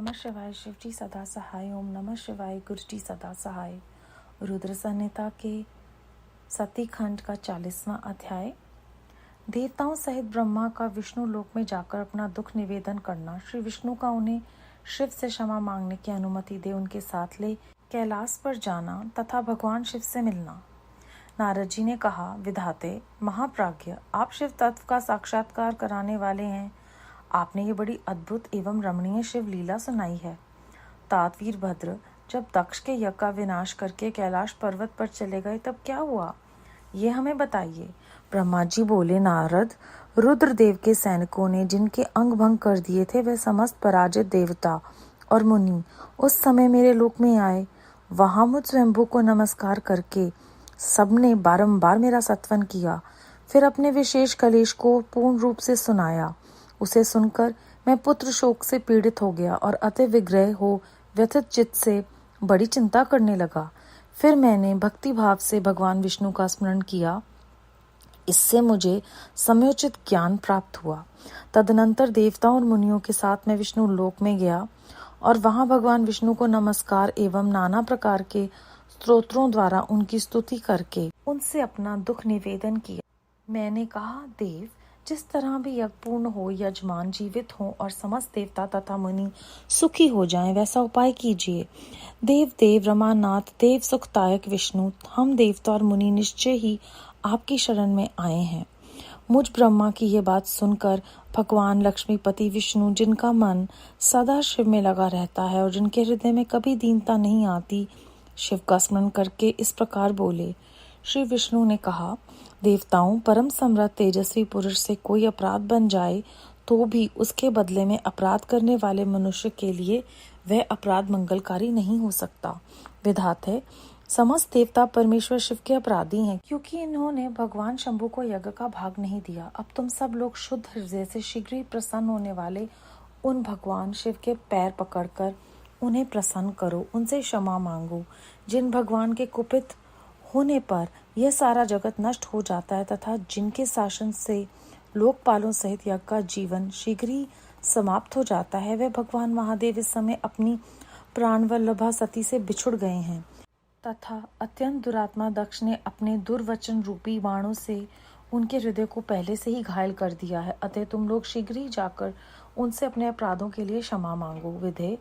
नमः शिवाय। शिव जी सदा सहाय। ओम नमः शिवाय। गुरु जी सदा सहाय। रुद्र संहिता के सती खंड का 40वां अध्याय। देवताओं सहित ब्रह्मा का विष्णु लोक में जाकर अपना दुख निवेदन करना। श्री विष्णु का उन्हें शिव से क्षमा मांगने की अनुमति दे उनके साथ ले कैलाश पर जाना तथा भगवान शिव से मिलना। नारद जी ने कहा, विधाते महाप्राज्ञ, आप शिव तत्व का साक्षात्कार कराने वाले हैं। आपने ये बड़ी अद्भुत एवं रमणीय शिव लीला सुनाई है। तात वीरभद्र जब दक्ष के यज्ञ का विनाश करके कैलाश पर्वत पर चले गए तब क्या हुआ, ये हमें बताइए। ब्रह्मा जी बोले, नारद, रुद्रदेव के सैनिकों ने जिनके अंग भंग कर दिए थे वह समस्त पराजित देवता और मुनि उस समय मेरे लोक में आए। वहां मुझ स्वयंभू को नमस्कार करके सबने बारंबार मेरा सत्वन किया, फिर अपने विशेष कलेश को पूर्ण रूप से सुनाया। उसे सुनकर मैं पुत्र शोक से पीड़ित हो गया और अति विग्रह हो व्यथित चित्त से बड़ी चिंता करने लगा। फिर मैंने भक्ति भाव से भगवान विष्णु का स्मरण किया। इससे मुझे समयोचित ज्ञान प्राप्त हुआ। तदनंतर देवताओं और मुनियों के साथ मैं विष्णु लोक में गया और वहां भगवान विष्णु को नमस्कार एवं नाना प्रकार के स्तोत्रों द्वारा उनकी स्तुति करके उनसे अपना दुख निवेदन किया। मैंने कहा, देव, जिस तरह भी यज्ञ पूर्ण हो, यजमान जीवित हो और समस्त देवता तथा मुनि सुखी हो जाएं, वैसा उपाय कीजिए। देव रमानाथ देव सुखदायक विष्णु, हम देवता और मुनि निश्चय ही आपकी शरण में आए हैं। मुझ ब्रह्मा की ये बात सुनकर भगवान लक्ष्मीपति विष्णु, जिनका मन सदा शिव में लगा रहता है और जिनके हृदय में कभी दीनता नहीं आती, शिव का स्मरण करके इस प्रकार बोले। श्री विष्णु ने कहा, देवताओं, परम सम्राट तेजस्वी पुरुष से कोई अपराध बन जाए तो भी उसके बदले में अपराध करने वाले मनुष्य के लिए वह अपराध मंगलकारी नहीं हो सकता। विधाते, समस्त देवता परमेश्वर शिव के अपराधी हैं, क्योंकि इन्होंने भगवान शंभु को यज्ञ का भाग नहीं दिया। अब तुम सब लोग शुद्ध हृदय से शीघ्र ही प्रसन्न होने वाले उन भगवान शिव के पैर पकड़कर उन्हें प्रसन्न करो, उनसे क्षमा मांगो। जिन भगवान के कुपित होने पर यह सारा जगत नष्ट हो जाता है तथा जिनके शासन से लोकपालों सहित यज्ञ का जीवन शीघ्र ही समाप्त हो जाता है, वे भगवान महादेव इस समय अपनी प्राणवल्लभा सती से बिछुड़ गए हैं तथा अत्यंत दुरात्मा दक्ष ने अपने दुर्वचन रूपी बाणों से उनके हृदय को पहले से ही घायल कर दिया है। अतः तुम लोग शीघ्र ही जाकर उनसे अपने अपराधों के लिए क्षमा मांगो। विधे,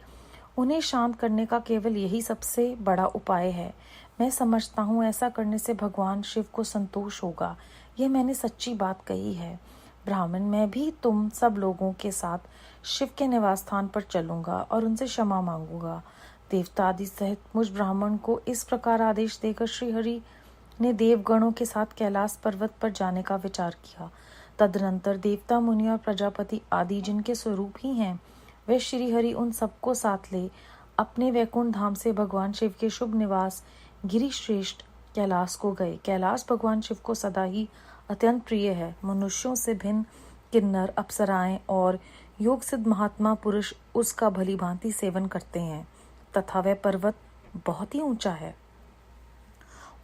उन्हें शांत करने का केवल यही सबसे बड़ा उपाय है। मैं समझता हूँ ऐसा करने से भगवान शिव को संतोष होगा। यह मैंने सच्ची बात कही है। ब्राह्मण, मैं भी तुम सब लोगों के साथ शिव के निवास स्थान पर चलूंगा और उनसे क्षमा मांगूंगा। देवता आदि सहित मुझ ब्राह्मण को इस प्रकार आदेश देकर श्रीहरि ने देवगणों के साथ कैलाश पर्वत पर जाने का विचार किया। तदनंतर देवता, मुनि और प्रजापति आदि जिनके स्वरूप ही हैं, वे श्रीहरि उन सबको साथ ले अपने वैकुंठ धाम से भगवान शिव के शुभ निवास गिरिश्रेष्ठ कैलाश को गए। कैलाश भगवान शिव को सदा ही अत्यंत प्रिय है। मनुष्यों से भिन्न किन्नर, अप्सराएं और योग सिद्ध महात्मा पुरुष उसका भली भांति सेवन करते हैं तथा वह पर्वत बहुत ही ऊंचा है।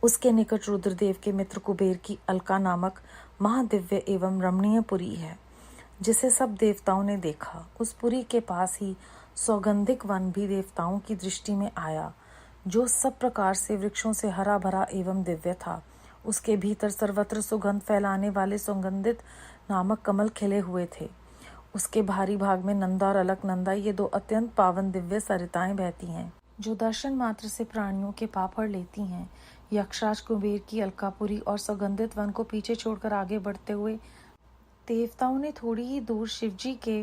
उसके निकट रुद्रदेव के मित्र कुबेर की अलका नामक महादिव्य एवं रमणीय पुरी है, जिसे सब देवताओं ने देखा। उस पुरी के पास ही सौगंधिक वन भी देवताओं की दृष्टि में आया, जो सब प्रकार से वृक्षों से हरा भरा एवं दिव्य था। उसके भीतर सर्वत्र सुगंध फैलाने वाले सुगंधित नामक कमल खिले हुए थे। उसके भारी भाग में नंदा और अलकनंदा, ये दो अत्यंत पावन दिव्य सरिताएं बहती हैं, जो दर्शन मात्र से प्राणियों के पाप हर लेती हैं। यक्षराज कुबेर की अलकापुरी और सुगंधित वन को पीछे छोड़कर आगे बढ़ते हुए देवताओं ने थोड़ी ही दूर शिवजी के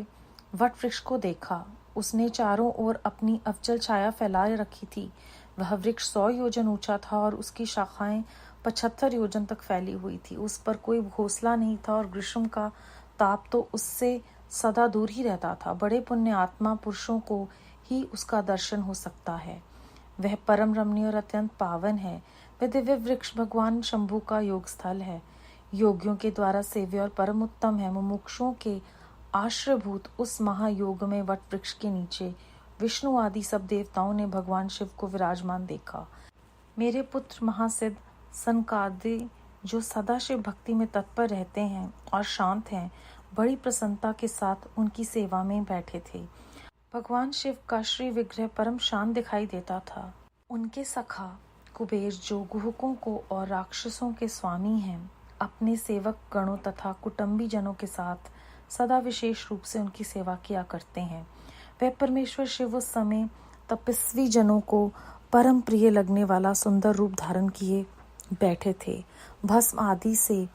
वट वृक्ष को देखा। उसने चारों ओर अपनी अवचल छाया फैलाए रखी थी। वह वृक्ष 100 योजन ऊंचा था और उसकी शाखाएं 75 योजन तक फैली हुई थी। उस पर कोई घोंसला नहीं था और ग्रीष्म का ताप तो उससे सदा दूर ही रहता था। बड़े पुण्य आत्मा पुरुषों को ही उसका दर्शन हो सकता है। वह परम रमणीय और अत्यंत पावन है। वह दिव्य वृक्ष भगवान शंभु का योग स्थल है। योगियों के द्वारा सेव्य और परम उत्तम है। मुमुक्षुओं के आश्रयभूत उस महायोग में वट वृक्ष के नीचे विष्णु आदि सब देवताओं ने भगवान शिव को विराजमान देखा। मेरे पुत्र महासिद्ध सनकादि, जो सदा शिव भक्ति में तत्पर रहते हैं और शांत हैं, बड़ी प्रसन्नता के साथ उनकी सेवा में बैठे थे। भगवान शिव का श्री विग्रह परम शांत दिखाई देता था। उनके सखा कुबेर, जो गुहकों को और राक्षसों के स्वामी हैं, अपने सेवक गणों तथा कुटुंबी जनों के साथ सदा विशेष रूप से उनकी सेवा किया करते हैं। वह परमेश्वर शिव उस समय तपस्वी जनों को परम प्रिय लगने वाला सुंदर रूप धारण किए बैठे थे। भस्म आदि से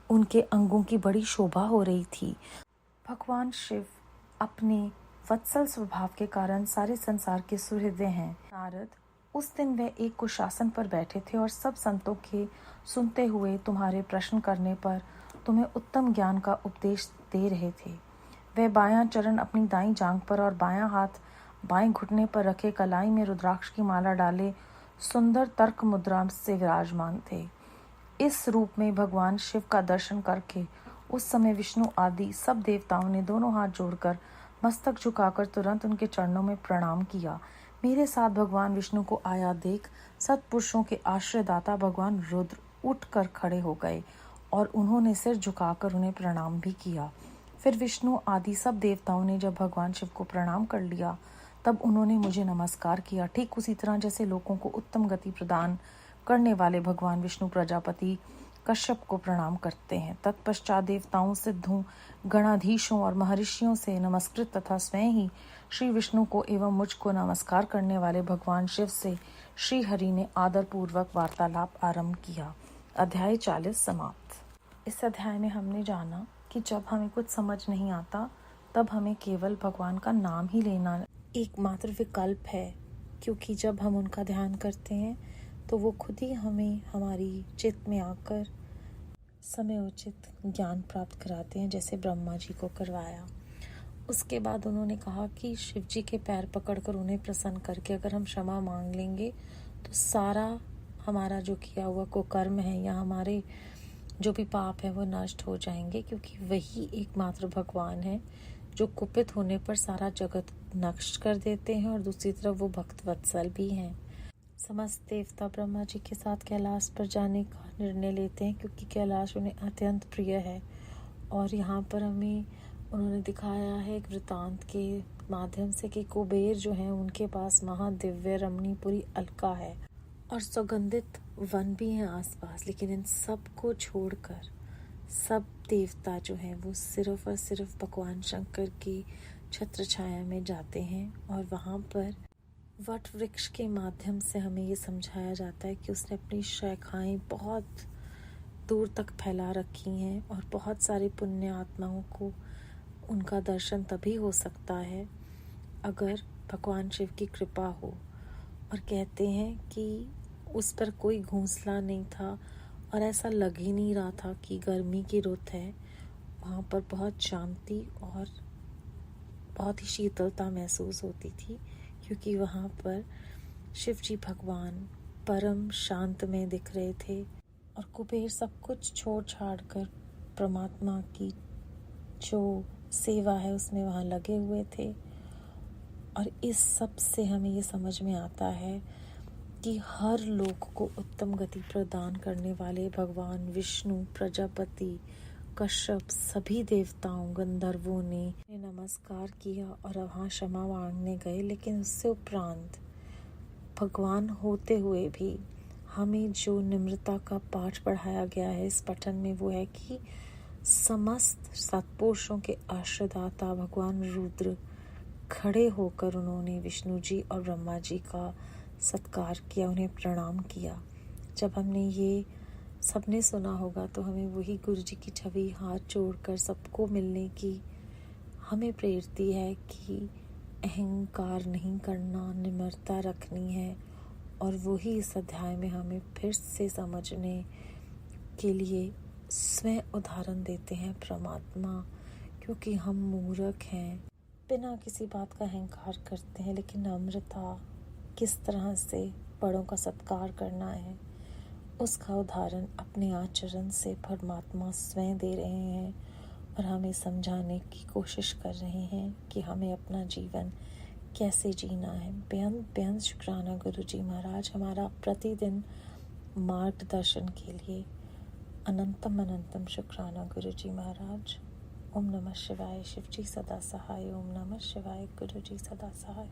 उनके अंगों की बड़ी शोभा हो रही थी। भगवान शिव अपने वत्सल स्वभाव के कारण सारे संसार के सुहृदय हैं। नारद, उस दिन वे एक कुशासन पर बैठे थे और सब संतों के सुनते हुए तुम्हारे प्रश्न करने पर तुम्हें उत्तम ज्ञान का उपदेश दे रहे थे। वह बायां चरण अपनी दाईं जांघ पर और बायां हाथ बाएं घुटने पर रखे कलाई में रुद्राक्ष की माला डाले सुंदर तर्क मुद्रा से विराजमान थे। इस रूप में भगवान शिव का दर्शन करके उस समय विष्णु आदि सब देवताओं ने दोनों हाथ जोड़कर मस्तक झुकाकर तुरंत उनके चरणों में प्रणाम किया। मेरे साथ भगवान विष्णु को आया देख सत्पुरुषों के आश्रयदाता भगवान रुद्र उठकर खड़े हो गए और उन्होंने सिर झुकाकर उन्हें प्रणाम भी किया। फिर विष्णु आदि सब देवताओं ने जब भगवान शिव को प्रणाम कर लिया तब उन्होंने मुझे नमस्कार किया। ठीक उसी तरह जैसे लोगों को उत्तम गति प्रदान करने वाले भगवान विष्णु प्रजापति कश्यप को प्रणाम करते हैं। तत्पश्चात देवताओं, सिद्धों, गणाधीशों और महर्षियों से नमस्कृत तथा स्वयं ही श्री विष्णु को एवं मुझको नमस्कार करने वाले भगवान शिव से श्री हरि ने आदर पूर्वक वार्तालाप आरंभ किया। अध्याय 40 समाप्त। इस अध्याय में हमने जाना कि जब हमें कुछ समझ नहीं आता तब हमें केवल भगवान का नाम ही लेना एकमात्र विकल्प है, क्योंकि जब हम उनका ध्यान करते हैं तो वो खुद ही हमें हमारी चित्त में आकर समयोचित ज्ञान प्राप्त कराते हैं, जैसे ब्रह्मा जी को करवाया। उसके बाद उन्होंने कहा कि शिव जी के पैर पकड़कर उन्हें प्रसन्न करके अगर हम क्षमा मांग लेंगे तो सारा हमारा जो किया हुआ कुकर्म है या हमारे जो भी पाप है वो नष्ट हो जाएंगे, क्योंकि वही एकमात्र भगवान है जो कुपित होने पर सारा जगत नष्ट कर देते हैं और दूसरी तरफ वो भक्त वत्सल भी हैं। समस्त देवता ब्रह्मा जी के साथ कैलाश पर जाने का निर्णय लेते हैं, क्योंकि कैलाश उन्हें अत्यंत प्रिय है। और यहाँ पर हमें उन्होंने दिखाया है एक वृतांत के माध्यम से कि कुबेर जो है उनके पास महादिव्य रमणीपुरी अलका है और सुगंधित वन भी हैं आसपास, लेकिन इन सब को छोड़कर सब देवता जो हैं वो सिर्फ और सिर्फ भगवान शंकर की छत्र छाया में जाते हैं। और वहाँ पर वट वृक्ष के माध्यम से हमें ये समझाया जाता है कि उसने अपनी शाखाएं बहुत दूर तक फैला रखी हैं और बहुत सारी पुण्य आत्माओं को उनका दर्शन तभी हो सकता है अगर भगवान शिव की कृपा हो। और कहते हैं कि उस पर कोई घोंसला नहीं था और ऐसा लग ही नहीं रहा था कि गर्मी की रुत है। वहाँ पर बहुत शांति और बहुत ही शीतलता महसूस होती थी, क्योंकि वहाँ पर शिव जी भगवान परम शांत में दिख रहे थे और कुबेर सब कुछ छोड़ छाड़ कर परमात्मा की जो सेवा है उसमें वहाँ लगे हुए थे। और इस सब से हमें ये समझ में आता है कि हर लोक को उत्तम गति प्रदान करने वाले भगवान विष्णु, प्रजापति, कश्यप सभी देवताओं, गंधर्वों ने नमस्कार किया और वहाँ क्षमा मांगने गए। लेकिन उससे उपरांत भगवान होते हुए भी हमें जो निम्रता का पाठ पढ़ाया गया है इस पठन में, वो है कि समस्त सत्पुरुषों के आश्रयदाता भगवान रुद्र खड़े होकर उन्होंने विष्णु जी और ब्रह्मा जी का सत्कार किया, उन्हें प्रणाम किया। जब हमने ये सबने सुना होगा तो हमें वही गुरु जी की छवि हाथ जोड़कर सबको मिलने की हमें प्रेरती है कि अहंकार नहीं करना, निम्रता रखनी है। और वही इस अध्याय में हमें फिर से समझने के लिए स्वयं उदाहरण देते हैं परमात्मा, क्योंकि हम मूर्ख हैं, बिना किसी बात का अहंकार करते हैं, लेकिन नम्रता किस तरह से बड़ों का सत्कार करना है उसका उदाहरण अपने आचरण से परमात्मा स्वयं दे रहे हैं और हमें समझाने की कोशिश कर रहे हैं कि हमें अपना जीवन कैसे जीना है। बेअंत बेअंत शुक्राना गुरु जी महाराज, हमारा प्रतिदिन मार्गदर्शन के लिए अनंतम अनंतम शुक्राना गुरु जी महाराज। ओम नमः शिवाय। शिव जी सदा सहाय। ओम नमः शिवाय। गुरु जी सदा सहाय।